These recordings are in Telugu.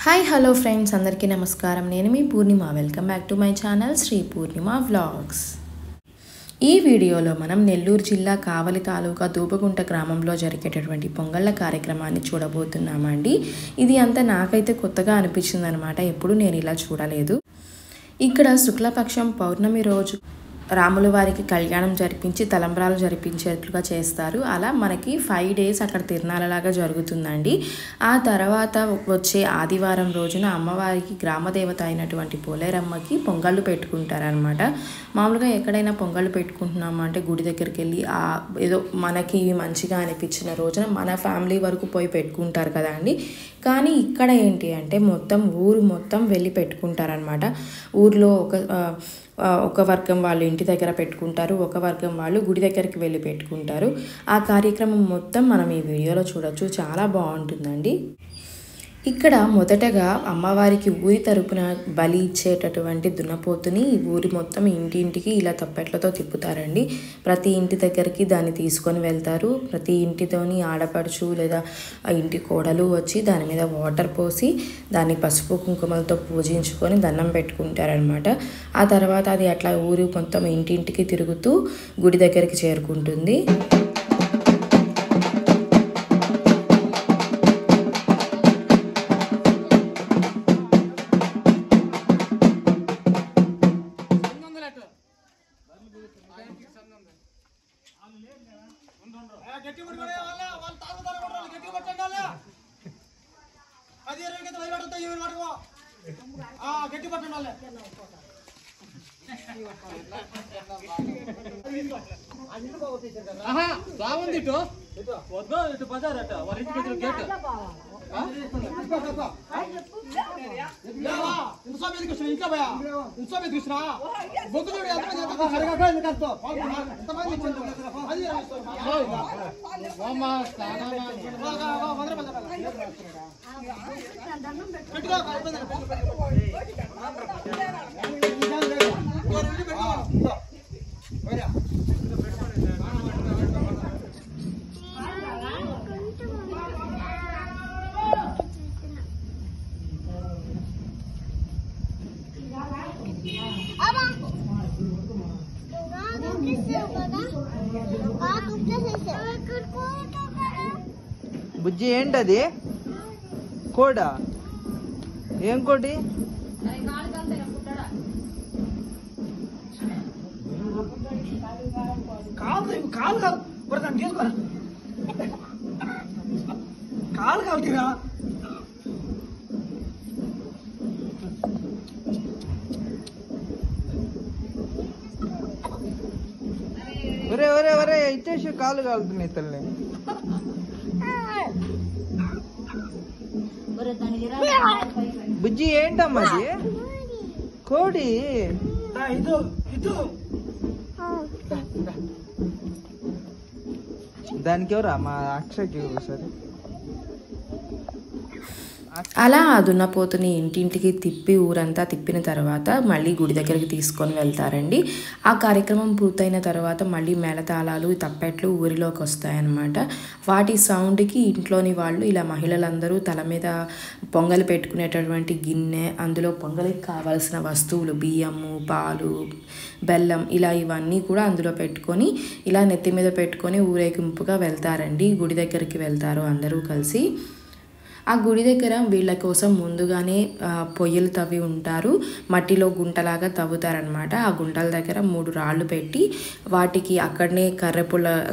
హాయ్ హలో ఫ్రెండ్స్, అందరికీ నమస్కారం. నేను మీ Purnima. Welcome back to my channel Shri Purnima vlogs. ఈ వీడియోలో మనం నెల్లూరు జిల్లా కావలి తాలూకా దూబగుంట గ్రామంలో జరిగేటటువంటి పొంగళ్ళ కార్యక్రమాన్ని చూడబోతున్నామండి. ఇది అంతా నాకైతే కొత్తగా అనిపించింది అనమాట. ఎప్పుడు నేను ఇలా చూడలేదు. ఇక్కడ శుక్లపక్షం పౌర్ణమి రోజు రాముల వారికి కళ్యాణం జరిపించి తలంబ్రాలు జరిపించేట్లుగా చేస్తారు. అలా మనకి 5 days అక్కడ తిరునాళ్ళలాగా జరుగుతుందండి. ఆ తర్వాత వచ్చే ఆదివారం రోజున అమ్మవారికి గ్రామదేవత అయినటువంటి పోలేరమ్మకి పొంగళ్ళు పెట్టుకుంటారనమాట. మామూలుగా ఎక్కడైనా పొంగళ్ళు పెట్టుకుంటున్నాము అంటే గుడి దగ్గరికి వెళ్ళి ఏదో మనకి మంచిగా అనిపించిన రోజున మన ఫ్యామిలీ వరకు పోయి పెట్టుకుంటారు కదా అండి. కానీ ఇక్కడ ఏంటి అంటే ఊరు మొత్తం వెళ్ళి పెట్టుకుంటారనమాట. ఊర్లో ఒక వర్గం వాళ్ళు ఇంటి దగ్గర పెట్టుకుంటారు, ఒక వర్గం వాళ్ళు గుడి దగ్గరికి వెళ్ళి పెట్టుకుంటారు. ఆ కార్యక్రమం మొత్తం మనం ఈ వీడియోలో చూడొచ్చు. చాలా బాగుంటుందండి. ఇక్కడ మొదటగా అమ్మవారికి ఊరి తరపున బలి ఇచ్చేటటువంటి దున్నపోతుని ఊరి మొత్తం ఇంటింటికి ఇలా తప్పెట్లతో తిప్పుతారండి. ప్రతి ఇంటి దగ్గరికి దాన్ని తీసుకొని వెళ్తారు. ప్రతి ఇంటితోని ఆడపడుచు లేదా ఇంటి కోడలు వచ్చి దాని మీద వాటర్ పోసి దాన్ని పసుపు కుంకుమలతో పూజించుకొని దండం పెట్టుకుంటారనమాట. ఆ తర్వాత అది అట్లా ఊరు మొత్తం ఇంటింటికి తిరుగుతూ గుడి దగ్గరికి చేరుకుంటుంది. బుజ్జి ఏంటది? కోడా? ఏం కోడి? ఒరే ఒరే ఒరే ఇచ్చేసి కాలు కాలుతున్నాయి తల్లి. బుజ్జి ఏంటమ్మది? కోడి. దానికి ఎవరా? మా అక్షయకి సరే. అలా ఆ దున్నపోతుని ఇంటింటికి తిప్పి ఊరంతా తిప్పిన తర్వాత మళ్ళీ గుడి దగ్గరికి తీసుకొని వెళ్తారండి. ఆ కార్యక్రమం పూర్తయిన తర్వాత మళ్ళీ మేళతాళాలు తప్పెట్లు ఊరిలోకి వస్తాయన్నమాట. వాటి సౌండ్కి ఇంట్లోని వాళ్ళు ఇలా మహిళలందరూ తల మీద పొంగలి పెట్టుకునేటటువంటి గిన్నె, అందులో పొంగలికి కావాల్సిన వస్తువులు బియ్యము, పాలు, బెల్లం ఇలా ఇవన్నీ కూడా అందులో పెట్టుకొని ఇలా నెత్తి మీద పెట్టుకొని ఊరేగింపుగా వెళ్తారండి. గుడి దగ్గరికి వెళ్తారు అందరూ కలిసి. ఆ గుడి దగ్గర వీళ్ళ కోసం ముందుగానే పొయ్యిలు తవ్వి ఉంటారు. మట్టిలో గుంటలాగా తవ్వుతారనమాట. ఆ గుంటల దగ్గర 3 రాళ్ళు పెట్టి వాటికి అక్కడనే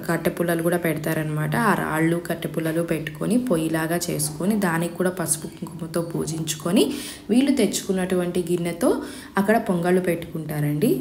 కట్టెపుల్లలు కూడా పెడతారనమాట. ఆ రాళ్ళు కట్టెపుల్లలు పెట్టుకొని పొయ్యిలాగా చేసుకొని దానికి కూడా పసుపు కుంకుమతో పూజించుకొని వీళ్ళు తెచ్చుకున్నటువంటి గిన్నెతో అక్కడ పొంగళ్ళు పెట్టుకుంటారండి.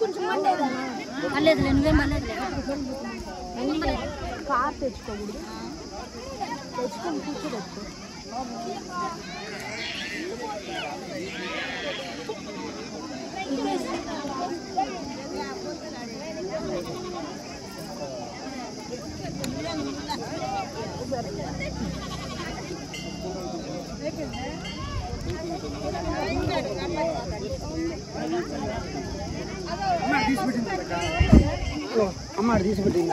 కొంచెం అలేదు నువ్వేం అన్నది కార్ తెచ్చుకోకూడదు తెచ్చుకొని కూర్చోవచ్చు అమ్మ తీసుకుంటుంది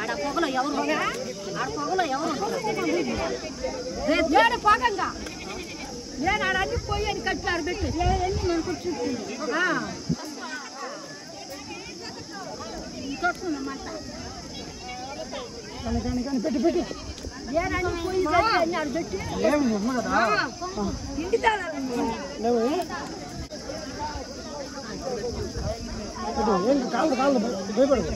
ఆడ పొగలో ఎవరు పోగంగా నేను ఆడ అన్ని పోయి అని కట్టారు పెట్టి నేను కూర్చుంటుంది పెట్టి పెట్టి కాదు కాదు భయపడదు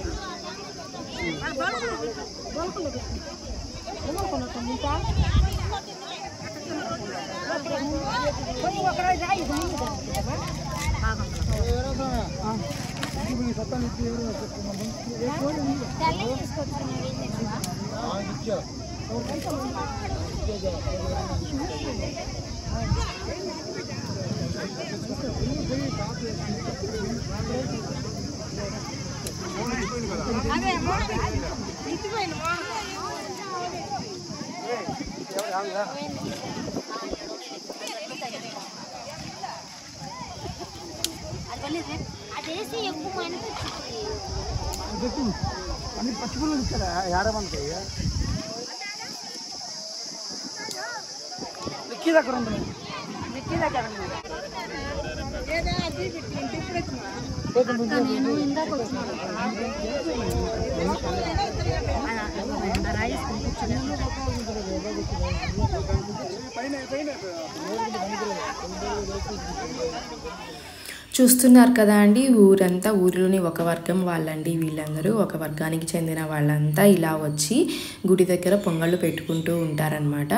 అదేసి ఎక్కువ అన్ని పచ్చిపుల్లలు ఇచ్చారా ఏడమంటే మిక్కీ దగ్గర ఉంది నేను ఇందాక చూస్తున్నారు కదా అండి, ఊరంతా ఊరిలోని ఒక వర్గం వాళ్ళండి వీళ్ళందరూ. ఒక వర్గానికి చెందిన వాళ్ళంతా ఇలా వచ్చి గుడి దగ్గర పొంగళ్ళు పెట్టుకుంటూ ఉంటారనమాట.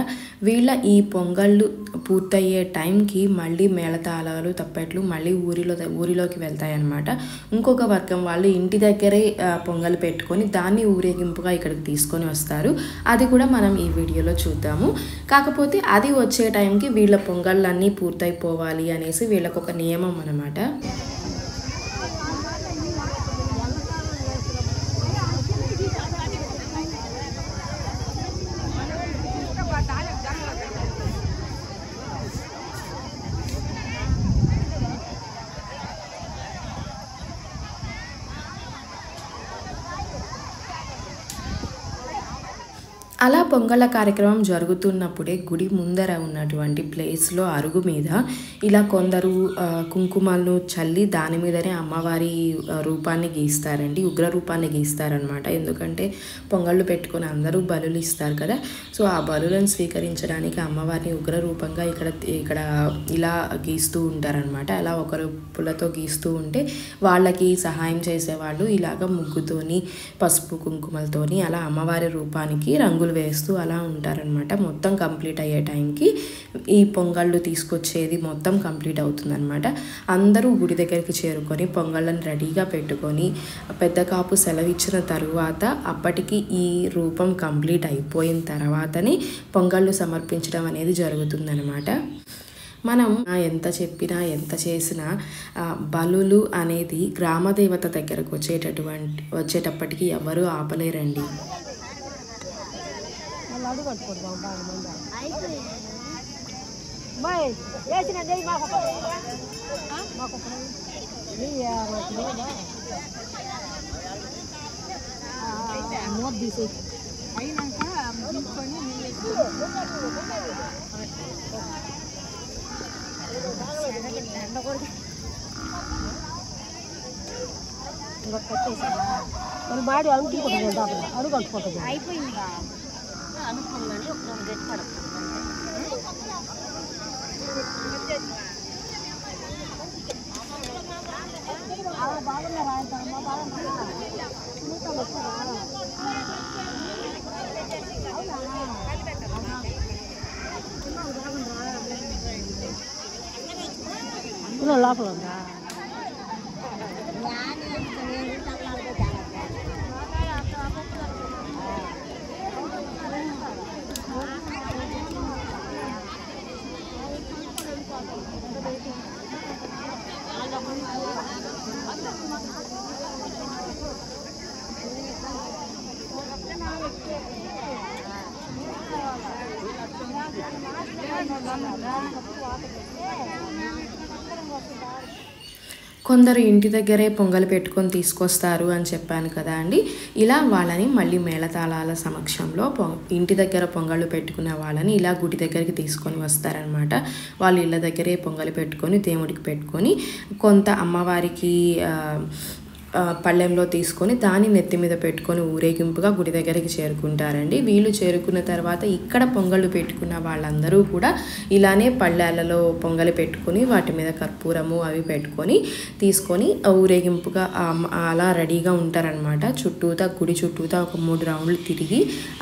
వీళ్ళ ఈ పొంగళ్ళు పూర్తయ్యే టైంకి మళ్ళీ మేళతాళాలు తప్పెట్లు మళ్ళీ ఊరిలోకి వెళ్తాయన్నమాట. ఇంకొక వర్గం వాళ్ళు ఇంటి దగ్గరే పొంగల్ పెట్టుకొని దాన్ని ఊరేగింపుగా ఇక్కడికి తీసుకొని వస్తారు. అది కూడా మనం ఈ వీడియోలో చూద్దాము. కాకపోతే అది వచ్చే టైంకి వీళ్ళ పొంగళ్ళన్నీ పూర్తయిపోవాలి అనేసి వీళ్ళకు ఒక నియమం అన్నమాట. అలా పొంగళ్ళ కార్యక్రమం జరుగుతున్నప్పుడే గుడి ముందర ఉన్నటువంటి ప్లేస్లో అరుగు మీద ఇలా కొందరు కుంకుమలను చల్లి దాని మీదనే అమ్మవారి రూపాన్ని గీస్తారండి, ఉగ్ర రూపాన్ని గీస్తారనమాట. ఎందుకంటే పొంగళ్ళు పెట్టుకొని అందరూ బలులు ఇస్తారు కదా, సో ఆ బలులను స్వీకరించడానికి అమ్మవారిని ఉగ్ర రూపంగా ఇక్కడ ఇలా గీస్తూ ఉంటారనమాట. అలా ఒకరు పుల్లతో గీస్తూ ఉంటే వాళ్ళకి సహాయం చేసేవాళ్ళు ఇలాగ ముగ్గుతోని పసుపు కుంకుమలతోని అలా అమ్మవారి రూపానికి రంగులు వేస్తూ అలా ఉంటారనమాట. మొత్తం కంప్లీట్ అయ్యే టైంకి ఈ పొంగళ్ళు తీసుకొచ్చేది మొత్తం కంప్లీట్ అవుతుందన్నమాట. అందరూ గుడి దగ్గరికి చేరుకొని పొంగళ్ళని రెడీగా పెట్టుకొని పెద్ద కాపు సెలవిచ్చిన తరువాత అప్పటికి ఈ రూపం కంప్లీట్ అయిపోయిన తర్వాతనే పొంగళ్ళు సమర్పించడం అనేది జరుగుతుందన్నమాట. మనం ఎంత చెప్పినా ఎంత చేసినా బలులు అనేది గ్రామదేవత దగ్గరకు వచ్చేటప్పటికి ఎవరు ఆపలేరండి. మన బాడీ అనుకుంటుంది అడుగు అనుకుంటుంది అయిపోయింది అనుకుందండి ఒక గట్టి బాగున్నారా లోపల ఉందా కొందరు ఇంటి దగ్గరే పొంగలు పెట్టుకొని తీసుకొస్తారు అని చెప్పాను కదా అండి. ఇలా వాళ్ళని మళ్ళీ మేళతాళాల సమక్షంలో ఇంటి దగ్గర పొంగళ్ళు పెట్టుకున్న వాళ్ళని ఇలా గుడి దగ్గరికి తీసుకొని వస్తారనమాట. వాళ్ళు ఇళ్ళ దగ్గరే పొంగలు పెట్టుకొని దేవుడికి పెట్టుకొని కొంత అమ్మవారికి పళ్ళెంలో తీసుకొని దాన్ని నెత్తి మీద పెట్టుకొని ఊరేగింపుగా గుడి దగ్గరికి చేరుకుంటారండి. వీళ్ళు చేరుకున్న తర్వాత ఇక్కడ పొంగళ్ళు పెట్టుకున్న వాళ్ళందరూ కూడా ఇలానే పళ్ళాలలో పొంగలి పెట్టుకొని వాటి మీద కర్పూరము అవి పెట్టుకొని తీసుకొని ఊరేగింపుగా అలా రెడీగా ఉంటారనమాట. చుట్టూతా గుడి చుట్టూతా ఒక 3 రౌండ్లు తిరిగి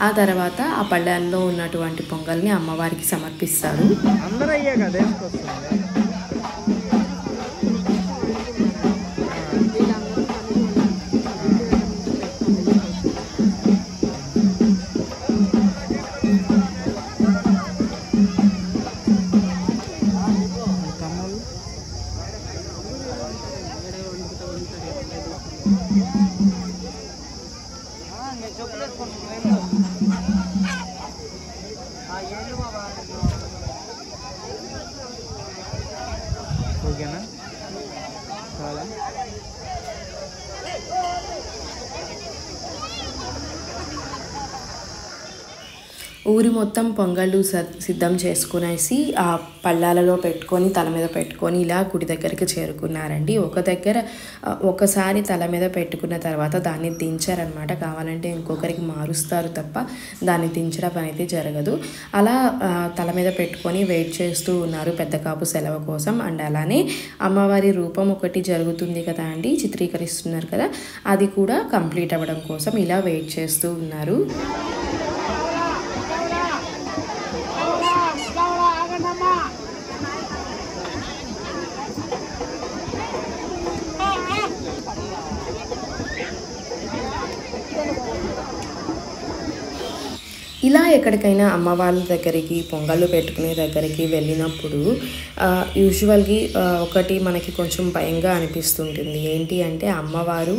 ఆ తర్వాత ఆ పళ్ళాల్లో ఉన్నటువంటి పొంగల్ని అమ్మవారికి సమర్పిస్తారు. ఓకేనా చాలా ఊరి మొత్తం పొంగళ్ళు సిద్ధం చేసుకునేసి ఆ పళ్ళాలలో పెట్టుకొని తల మీద పెట్టుకొని ఇలా గుడి దగ్గరికి చేరుకున్నారండి. ఒకసారి తల మీద పెట్టుకున్న తర్వాత దాన్ని దించారనమాట. కావాలంటే ఇంకొకరికి మారుస్తారు తప్ప దాన్ని దించడం అనేది జరగదు. అలా తల మీద పెట్టుకొని వెయిట్ చేస్తూ ఉన్నారు పెద్ద కాపు సెలవు కోసం. అండ్ అలానే అమ్మవారి రూపం ఒకటి జరుగుతుంది కదా అండి, చిత్రీకరిస్తున్నారు కదా, అది కూడా కంప్లీట్ అవ్వడం కోసం ఇలా వెయిట్ చేస్తూ ఉన్నారు. ఇలా ఎక్కడికైనా అమ్మవాళ్ళ దగ్గరికి పొంగళ్ళు పెట్టుకునే దగ్గరికి వెళ్ళినప్పుడు యూజువల్గా ఒకటి మనకి కొంచెం భయంగా అనిపిస్తుంటుంది. ఏంటి అంటే అమ్మవారు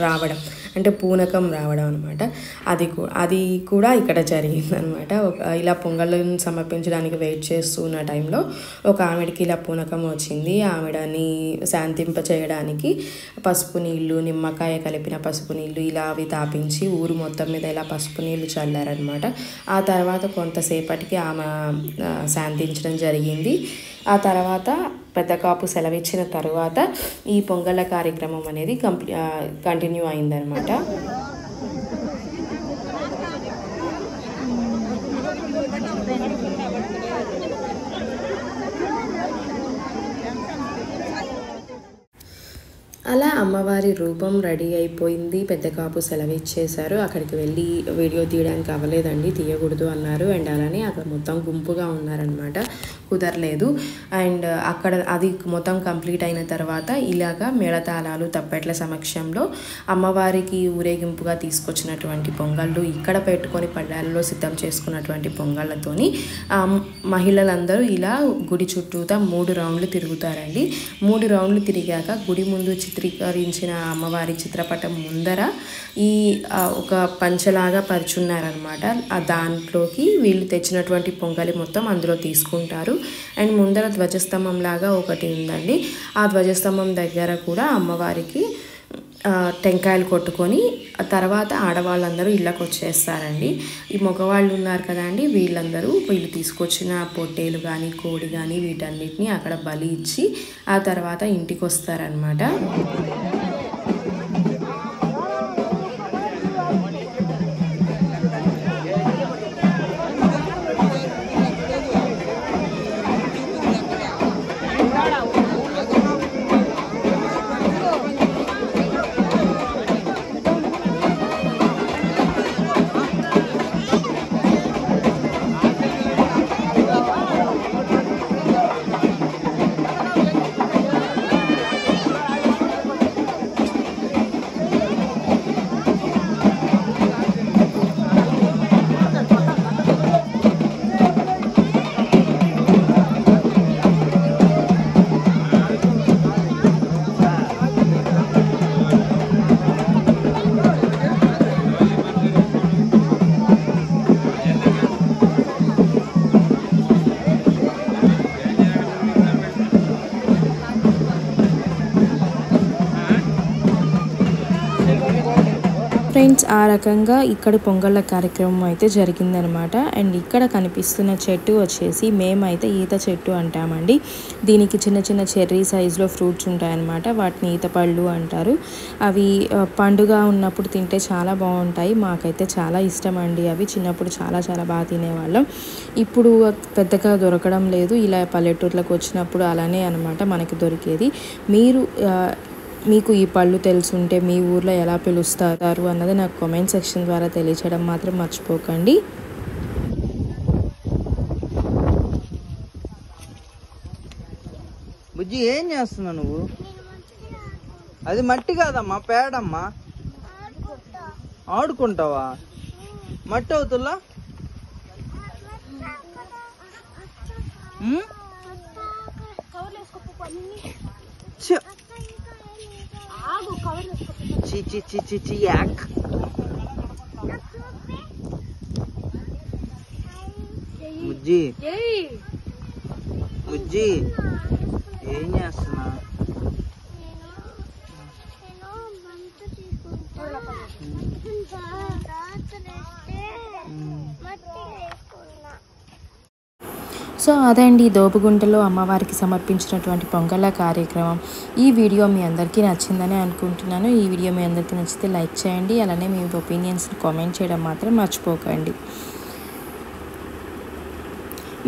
రావడం, అంటే పూనకం రావడం అనమాట. అది కూడా ఇక్కడ జరిగిందనమాట. ఇలా పొంగళ్ళను సమర్పించడానికి వెయిట్ చేస్తూ ఉన్న టైంలో ఒక ఆవిడకి ఇలా పూనకం వచ్చింది. ఆవిడని శాంతింప చేయడానికి పసుపు నీళ్ళు, నిమ్మకాయ కలిపిన పసుపు నీళ్ళు ఇలా అవి తాపించి ఊరు మొత్తం మీద ఇలా పసుపు నీళ్ళు చల్లారనమాట. ఆ తర్వాత కొంతసేపటికి ఆమె శాంతించడం జరిగింది. ఆ తర్వాత పెద్ద కాపు సెలవిచ్చిన తర్వాత ఈ పొంగళ్ళ కార్యక్రమం అనేది కంటిన్యూ అయిందనమాట. అలా అమ్మవారి రూపం రెడీ అయిపోయింది. పెద్ద కాపు సెలవు ఇచ్చేశారు. అక్కడికి వెళ్ళి వీడియో తీయడానికి అవ్వలేదండి, తీయకూడదు అన్నారు. అండ్ అలానే అక్కడ మొత్తం గుంపుగా ఉన్నారనమాట, కుదరలేదు. అండ్ అక్కడ అది మొత్తం కంప్లీట్ అయిన తర్వాత ఇలాగా మేళతాళాలు తప్పెట్ల సమక్షంలో అమ్మవారికి ఊరేగింపుగా తీసుకొచ్చినటువంటి పొంగళ్ళు ఇక్కడ పెట్టుకొని పళ్ళాలలో సిద్ధం చేసుకున్నటువంటి పొంగళ్ళతోని మహిళలందరూ ఇలా గుడి చుట్టూతా 3 రౌండ్లు తిరుగుతారండి. 3 రౌండ్లు తిరిగాక గుడి ముందు చిత్రీకరించిన అమ్మవారి చిత్రపటం ముందర ఈ ఒక పంచలాగా పరిచున్నారనమాట. దాంట్లోకి వీళ్ళు తెచ్చినటువంటి పొంగలి మొత్తం అందులో తీసుకుంటారు. అండ్ ముందర ధ్వజస్తంభం లాగా ఒకటి ఉందండి. ఆ ధ్వజస్తంభం దగ్గర కూడా అమ్మవారికి టెంకాయలు కొట్టుకొని తర్వాత ఆడవాళ్ళందరూ ఇళ్ళకి వచ్చేస్తారండి. ఈ మగవాళ్ళు ఉన్నారు కదా అండి, వీళ్ళు తీసుకొచ్చిన పొట్టేలు కానీ కోడి కానీ వీటన్నిటిని అక్కడ బలి ఇచ్చి ఆ తర్వాత ఇంటికి వస్తారనమాట. ఆ రకంగా ఇక్కడ పొంగళ్ళ కార్యక్రమం అయితే జరిగిందనమాట. అండ్ ఇక్కడ కనిపిస్తున్న చెట్టు వచ్చేసి మేమైతే ఈత చెట్టు అంటామండి. దీనికి చిన్న చిన్న చెర్రీ సైజులో ఫ్రూట్స్ ఉంటాయన్నమాట. వాటిని ఈత పళ్ళు అంటారు. అవి పండుగ ఉన్నప్పుడు తింటే చాలా బాగుంటాయి. మాకైతే చాలా ఇష్టం అండి అవి. చిన్నప్పుడు చాలా చాలా బాగా తినేవాళ్ళం. ఇప్పుడు పెద్దగా దొరకడం లేదు. ఇలా పల్లెటూర్లకు వచ్చినప్పుడు అలానే అనమాట మనకి దొరికేది. మీకు ఈ పళ్ళు తెలుసుంటే మీ ఊర్లో ఎలా పిలుస్తారు అన్నది నాకు కామెంట్ సెక్షన్ ద్వారా తెలియచేయడం మాత్రం మర్చిపోకండి. బుజ్జి ఏం చేస్తున్నావు నువ్వు? అది మట్టి కాదమ్మా, పేడమ్మా. ఆడుకుంటావా? మట్టి అవుతుల్లా? బుజ్జి బుజ్జి ఏం చేస్తున్నా? సో అదండి దోబుగుంటలో అమ్మవారికి సమర్పించినటువంటి పొంగళ్ళ కార్యక్రమం. ఈ వీడియో మీ అందరికీ నచ్చిందని అనుకుంటున్నాను. ఈ వీడియో మీ అందరికీ నచ్చితే లైక్ చేయండి. అలానే మీ ఒపీనియన్స్ని కామెంట్ చేయడం మాత్రం మర్చిపోకండి.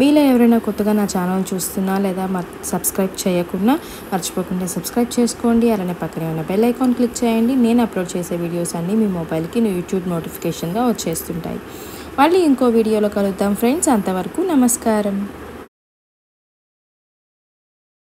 మీలో ఎవరైనా కొత్తగా నా ఛానల్ చూస్తున్నా లేదా సబ్స్క్రైబ్ చేయకుండా మర్చిపోకుండా సబ్స్క్రైబ్ చేసుకోండి. అలానే పక్కనే ఉన్న బెల్ ఐకాన్ క్లిక్ చేయండి. నేను అప్లోడ్ చేసే వీడియోస్ అన్నీ మీ మొబైల్కి యూట్యూబ్ నోటిఫికేషన్గా వచ్చేస్తుంటాయి. మళ్ళీ ఇంకో వీడియోలో కలుద్దాం ఫ్రెండ్స్. అంతవరకు నమస్కారం.